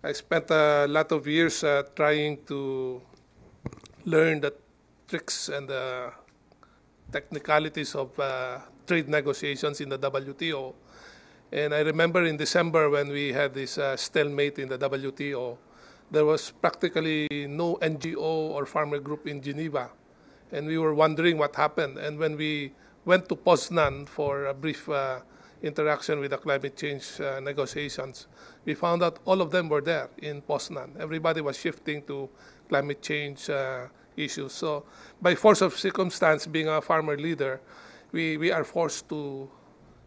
I spent a lot of years trying to learn the tricks and the technicalities of trade negotiations in the WTO. And I remember in December when we had this stalemate in the WTO, there was practically no NGO or farmer group in Geneva. And we were wondering what happened. And when we went to Poznan for a brief interaction with the climate change negotiations, we found out all of them were there in Poznan. Everybody was shifting to climate change issues. So by force of circumstance, being a farmer leader, we are forced to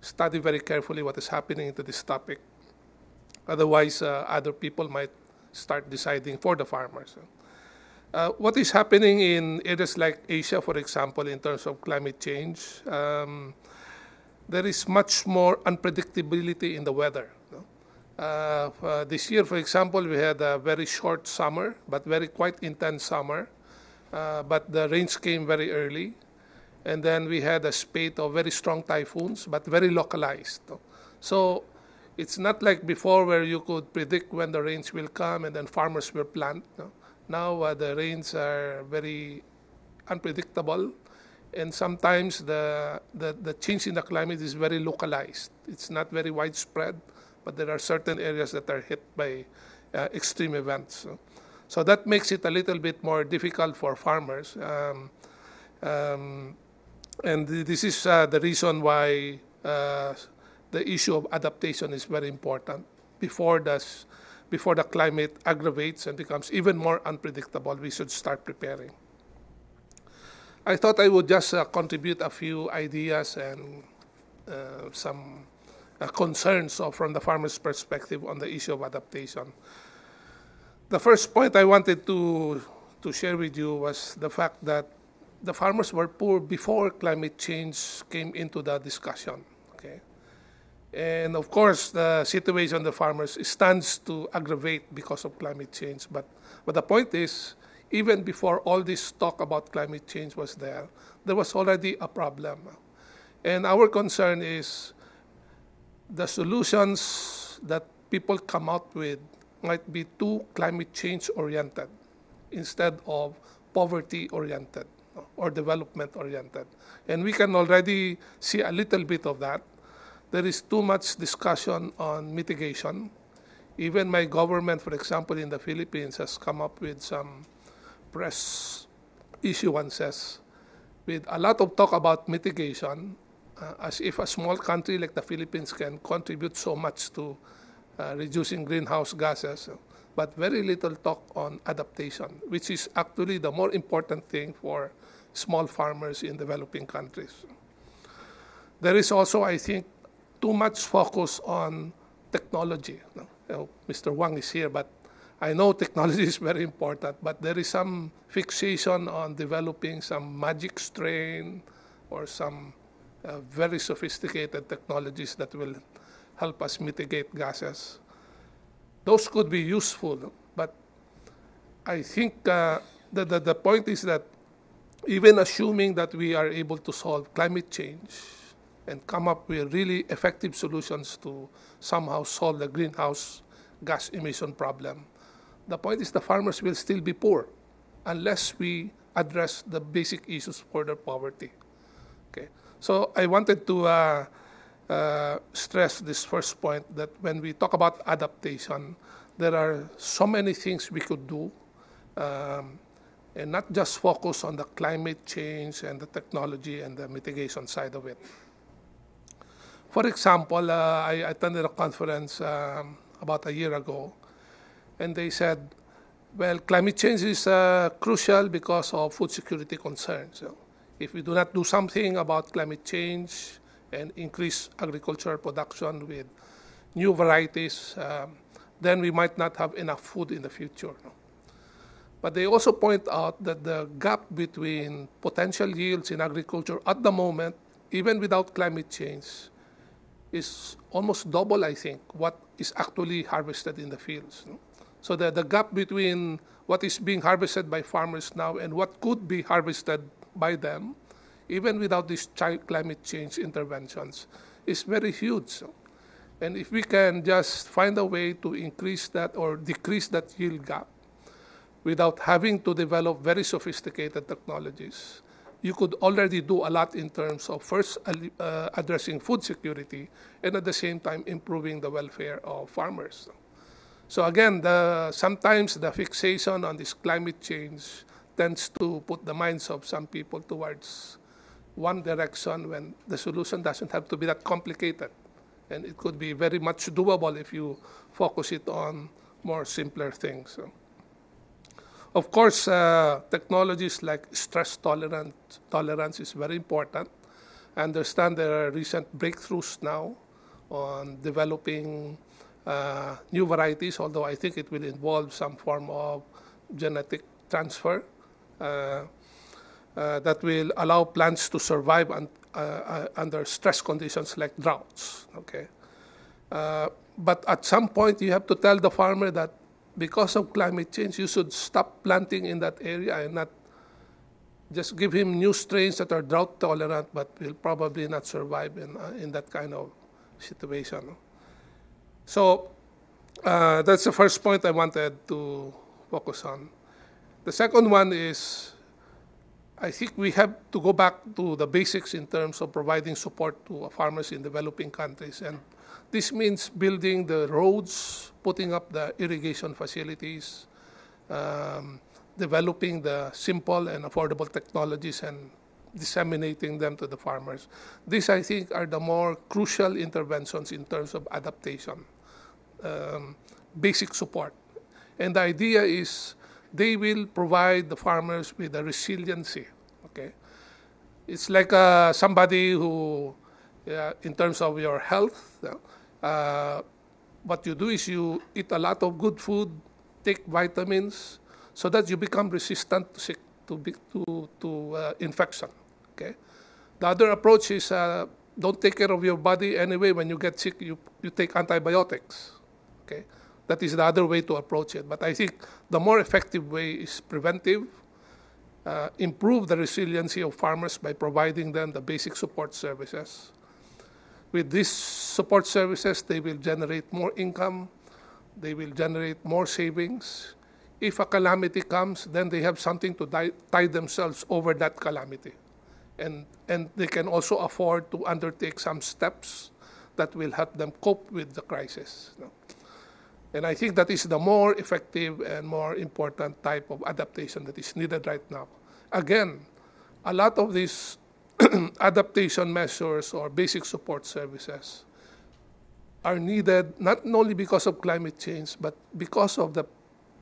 study very carefully what is happening to this topic. Otherwise, other people might start deciding for the farmers. What is happening in areas like Asia, for example, in terms of climate change, there is much more unpredictability in the weather. This year, for example, we had a very short summer, but quite intense summer. But the rains came very early. And then we had a spate of very strong typhoons, but very localized. So it's not like before where you could predict when the rains will come and then farmers will plant. Now the rains are very unpredictable, and sometimes the change in the climate is very localized. It's not very widespread, but there are certain areas that are hit by extreme events. So that makes it a little bit more difficult for farmers. And this is the reason why the issue of adaptation is very important. Before the climate aggravates and becomes even more unpredictable, we should start preparing. I thought I would just contribute a few ideas and some concerns from the farmer's perspective on the issue of adaptation. The first point I wanted to share with you was the fact that the farmers were poor before climate change came into the discussion. Okay? And of course, the situation of the farmers stands to aggravate because of climate change. But the point is, even before all this talk about climate change was there was already a problem. And our concern is the solutions that people come out with might be too climate change oriented instead of poverty oriented or development oriented. And we can already see a little bit of that. There is too much discussion on mitigation. Even my government, for example, in the Philippines, has come up with some press issuances with a lot of talk about mitigation, as if a small country like the Philippines can contribute so much to reducing greenhouse gases, but very little talk on adaptation, which is actually the more important thing for small farmers in developing countries. There is also, I think, too much focus on technology. Mr. Wang is here, but I know technology is very important, but there is some fixation on developing some magic strain or some very sophisticated technologies that will help us mitigate gases. Those could be useful, but I think the point is that even assuming that we are able to solve climate change and come up with really effective solutions to somehow solve the greenhouse gas emission problem, the point is the farmers will still be poor unless we address the basic issues for their poverty. Okay, so I wanted to stress this first point, that when we talk about adaptation, there are so many things we could do, and not just focus on the climate change and the technology and the mitigation side of it. For example, I attended a conference about a year ago, and they said, well, climate change is crucial because of food security concerns. So if we do not do something about climate change and increase agricultural production with new varieties, then we might not have enough food in the future. But they also point out that the gap between potential yields in agriculture at the moment, even without climate change, is almost double, I think, what is actually harvested in the fields. So the gap between what is being harvested by farmers now and what could be harvested by them, even without these climate change interventions, is very huge. And if we can just find a way to increase that or decrease that yield gap without having to develop very sophisticated technologies, you could already do a lot in terms of first addressing food security and at the same time improving the welfare of farmers. So again, sometimes the fixation on this climate change tends to put the minds of some people towards one direction when the solution doesn't have to be that complicated. And it could be very much doable if you focus it on more simpler things. So, of course, technologies like stress tolerance is very important. I understand there are recent breakthroughs now on developing new varieties, although I think it will involve some form of genetic transfer that will allow plants to survive under stress conditions like droughts. Okay, but at some point you have to tell the farmer that because of climate change, you should stop planting in that area and not just give him new strains that are drought tolerant, but will probably not survive in that kind of situation. So that's the first point I wanted to focus on. The second one is, I think we have to go back to the basics in terms of providing support to farmers in developing countries. And this means building the roads, putting up the irrigation facilities, developing the simple and affordable technologies and disseminating them to the farmers. These, I think, are the more crucial interventions in terms of adaptation, basic support. And the idea is they will provide the farmers with a resiliency. Okay, it's like somebody who, in terms of your health, what you do is you eat a lot of good food, take vitamins, so that you become resistant to infection. Okay, the other approach is don't take care of your body anyway. When you get sick, you take antibiotics. Okay. That is the other way to approach it. But I think the more effective way is preventive, improve the resiliency of farmers by providing them the basic support services. With these support services, they will generate more income, they will generate more savings. If a calamity comes, then they have something to tide themselves over that calamity. And they can also afford to undertake some steps that will help them cope with the crisis. And I think that is the more effective and more important type of adaptation that is needed right now. Again, a lot of these adaptation measures or basic support services are needed not only because of climate change, but because of the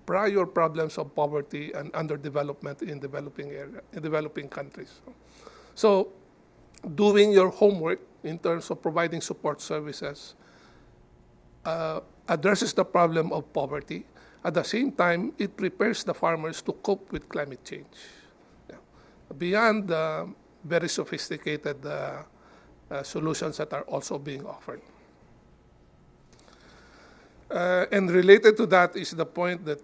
prior problems of poverty and underdevelopment in developing countries. So doing your homework in terms of providing support services addresses the problem of poverty. At the same time, it prepares the farmers to cope with climate change. Yeah. Beyond the very sophisticated solutions that are also being offered. And related to that is the point that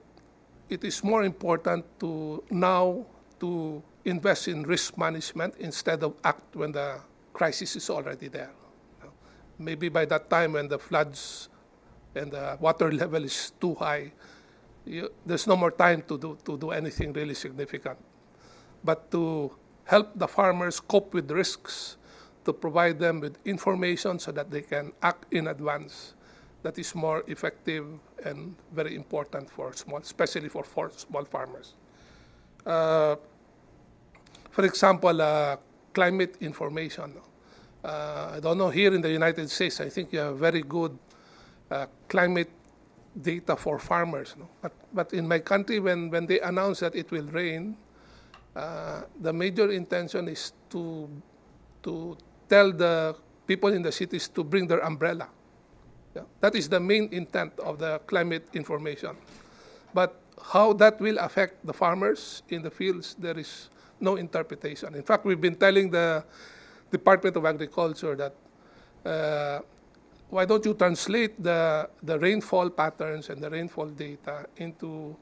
it is more important to now to invest in risk management instead of act when the crisis is already there. Maybe by that time when the floods and the water level is too high, there's no more time to do anything really significant. But to help the farmers cope with risks, to provide them with information so that they can act in advance, that is more effective and very important for especially for small farmers. For example, climate information. I don't know, here in the United States, I think you have very good climate data for farmers. No? But in my country, when they announce that it will rain, the major intention is to tell the people in the cities to bring their umbrella. Yeah? That is the main intent of the climate information. But how that will affect the farmers in the fields, there is no interpretation. In fact, we've been telling the Department of Agriculture that why don't you translate the rainfall patterns and the rainfall data into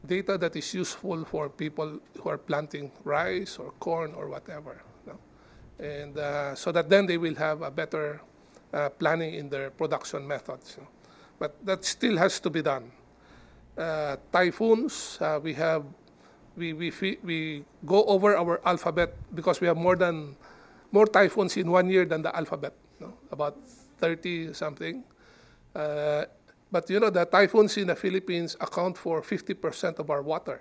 data that is useful for people who are planting rice or corn or whatever. No? And so that then they will have a better planning in their production methods. But that still has to be done. Typhoons, we go over our alphabet because we have more typhoons in 1 year than the alphabet, about 30 something. But the typhoons in the Philippines account for 50% of our water,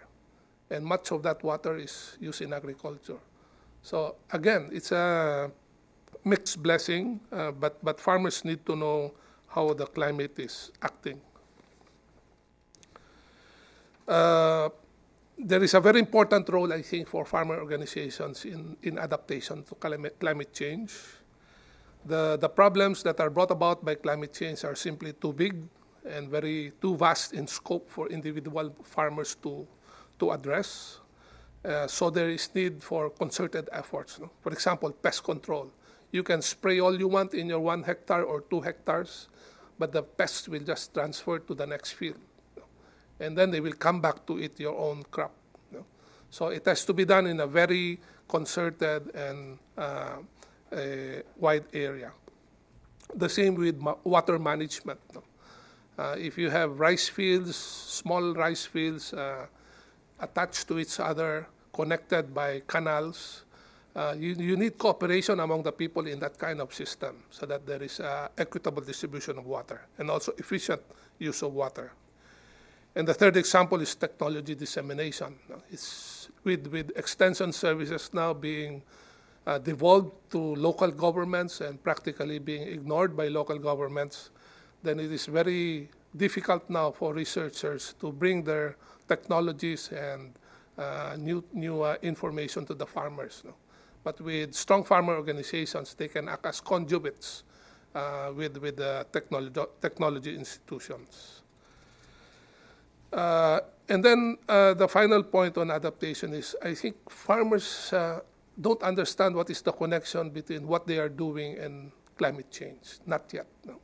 and much of that water is used in agriculture. So again, it's a mixed blessing, but farmers need to know how the climate is acting. There is a very important role, I think, for farmer organizations in adaptation to climate change. The problems that are brought about by climate change are simply too big and too vast in scope for individual farmers to address. So there is need for concerted efforts. For example, pest control. You can spray all you want in your 1 hectare or 2 hectares, but the pests will just transfer to the next field. And then they will come back to eat your own crop. So it has to be done in a very concerted and wide area. The same with water management. If you have rice fields, small rice fields attached to each other, connected by canals, you need cooperation among the people in that kind of system so that there is equitable distribution of water and also efficient use of water. And the third example is technology dissemination. It's with extension services now being devolved to local governments and practically being ignored by local governments, then it is very difficult now for researchers to bring their technologies and new information to the farmers. But with strong farmer organizations, they can act as conduits with the technology institutions. And then the final point on adaptation is, I think farmers don't understand what is the connection between what they are doing and climate change. Not yet. No.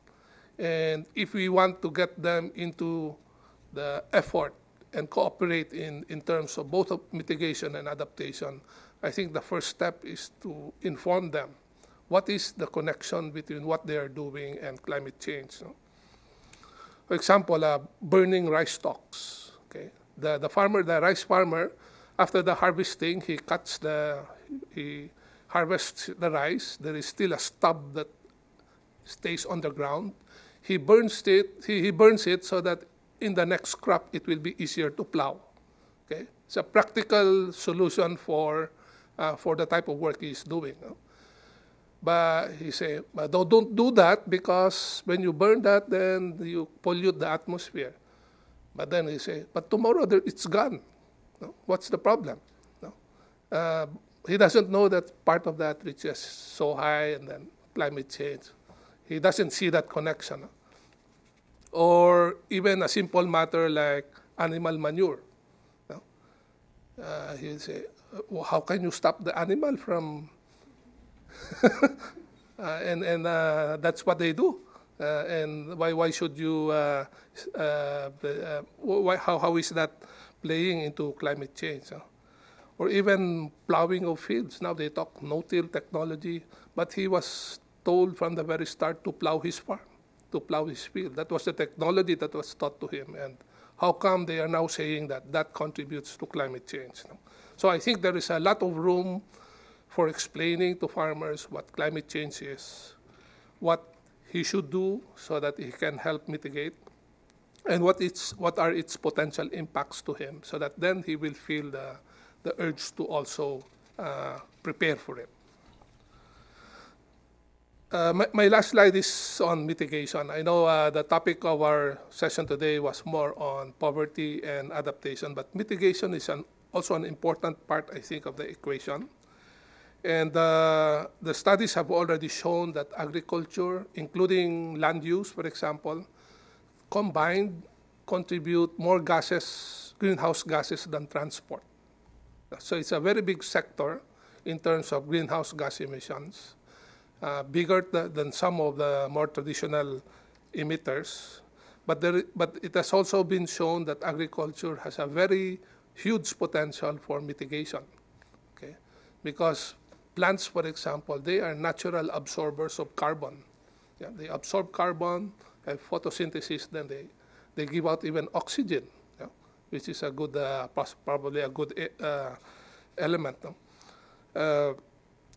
And if we want to get them into the effort and cooperate in terms of both of mitigation and adaptation, I think the first step is to inform them what is the connection between what they are doing and climate change. No? For example, burning rice stalks. Okay, the rice farmer, after the harvesting, he harvests the rice. There is still a stub that stays on the ground. He burns it. He burns it so that in the next crop it will be easier to plow. Okay, it's a practical solution for the type of work he's doing. No? But he say, but don't do that because when you burn that, then you pollute the atmosphere. But then he say, but tomorrow it's gone. No? What's the problem? No? He doesn't know that part of that reaches so high and then climate change. He doesn't see that connection. No? Or even a simple matter like animal manure. No? He'll say, well, how can you stop the animal from... and that's what they do. And why should you... how is that playing into climate change? Or even plowing of fields. Now they talk no-till technology, but he was told from the very start to plow his farm, to plow his field. That was the technology that was taught to him. And how come they are now saying that that contributes to climate change? So I think there is a lot of room for explaining to farmers what climate change is, what he should do so that he can help mitigate, and what are its potential impacts to him, so that then he will feel the urge to also prepare for it. My last slide is on mitigation. I know the topic of our session today was more on poverty and adaptation, but mitigation is also an important part, I think, of the equation. And the studies have already shown that agriculture, including land use, for example, combined contribute more greenhouse gases than transport. So it's a very big sector in terms of greenhouse gas emissions, bigger than some of the more traditional emitters. But it has also been shown that agriculture has a very huge potential for mitigation. Okay? Because plants, for example, they are natural absorbers of carbon. Yeah, they absorb carbon, have photosynthesis, then they give out even oxygen, yeah, which is a good, probably a good element. No?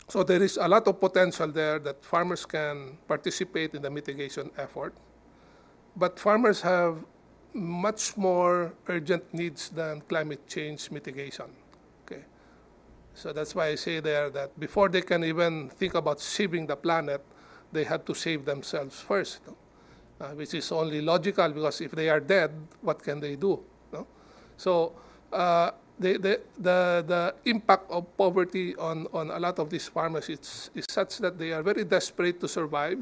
So there is a lot of potential there that farmers can participate in the mitigation effort. But farmers have much more urgent needs than climate change mitigation. Okay, so that's why I say there that before they can even think about saving the planet, they have to save themselves first, no? Which is only logical because if they are dead, what can they do? No? So the impact of poverty on a lot of these farmers is such that they are very desperate to survive.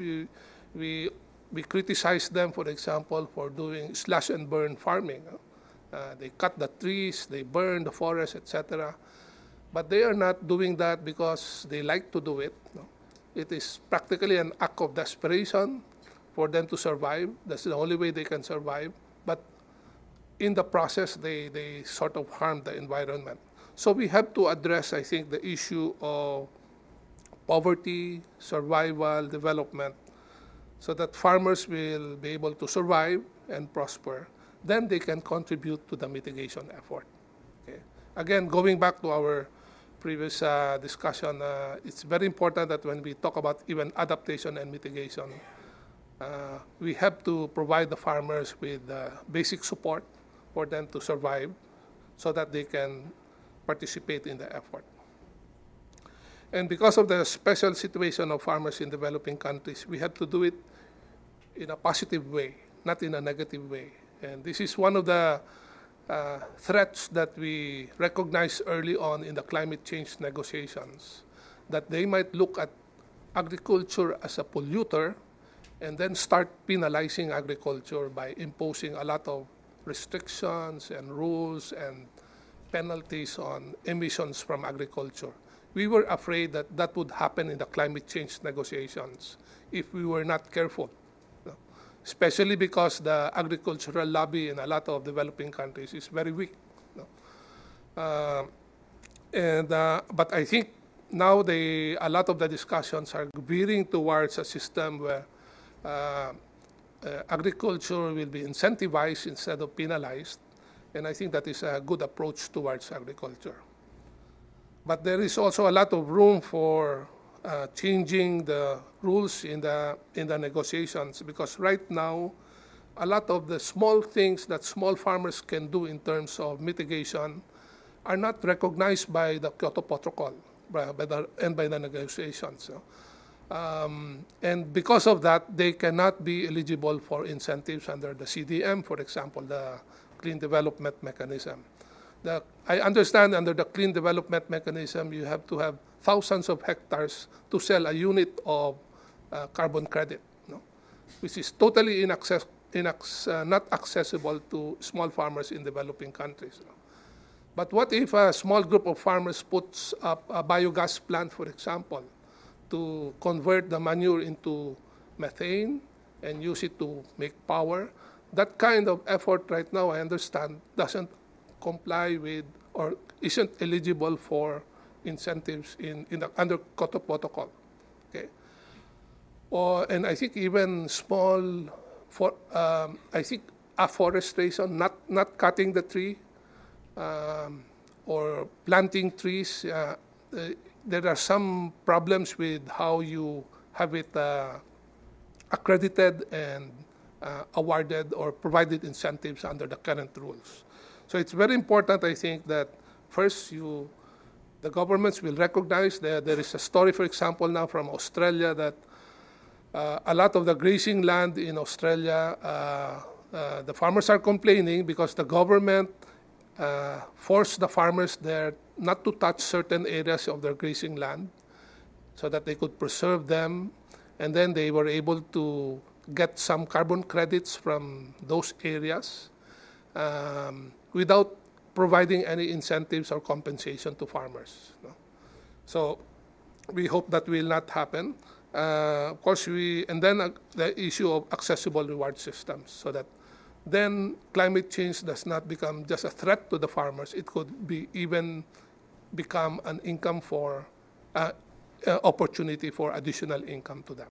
We criticize them, for example, for doing slash and burn farming. They cut the trees, they burn the forest, etc. But they are not doing that because they like to do it. No? It is practically an act of desperation for them to survive. That's the only way they can survive. But in the process, they sort of harm the environment. So we have to address, I think, the issue of poverty, survival, development, so that farmers will be able to survive and prosper. Then they can contribute to the mitigation effort. Okay. Again, going back to our previous discussion, it's very important that when we talk about even adaptation and mitigation, we have to provide the farmers with basic support for them to survive so that they can participate in the effort. And because of the special situation of farmers in developing countries, we have to do it in a positive way, not in a negative way. And this is one of the threats that we recognize early on in the climate change negotiations, that they might look at agriculture as a polluter and then start penalizing agriculture by imposing a lot of restrictions and rules and penalties on emissions from agriculture. We were afraid that that would happen in the climate change negotiations if we were not careful, especially because the agricultural lobby in a lot of developing countries is very weak. But I think now a lot of the discussions are veering towards a system where agriculture will be incentivized instead of penalized, and I think that is a good approach towards agriculture. But there is also a lot of room for changing the rules in the negotiations, because right now a lot of the small things that small farmers can do in terms of mitigation are not recognized by the Kyoto Protocol and by the negotiations. And because of that, they cannot be eligible for incentives under the CDM, for example, the Clean Development Mechanism. I understand under the Clean Development Mechanism, you have to have thousands of hectares to sell a unit of carbon credit, no? Which is totally not accessible to small farmers in developing countries. No? But what if a small group of farmers puts up a biogas plant, for example, to convert the manure into methane and use it to make power? That kind of effort right now, I understand, doesn't comply with or isn't eligible for incentives under Kyoto Protocol. Okay, and I think even small, I think afforestation, not cutting the tree or planting trees. There are some problems with how you have it accredited and awarded or provided incentives under the current rules. So it's very important, I think, that first the governments will recognize that there is a story, for example, now from Australia that a lot of the grazing land in Australia, the farmers are complaining because the government forced the farmers there not to touch certain areas of their grazing land so that they could preserve them, and then they were able to get some carbon credits from those areas without providing any incentives or compensation to farmers. No? So we hope that will not happen. Of course, and then the issue of accessible reward systems, so that then climate change does not become just a threat to the farmers. It could even become an income for opportunity for additional income to them.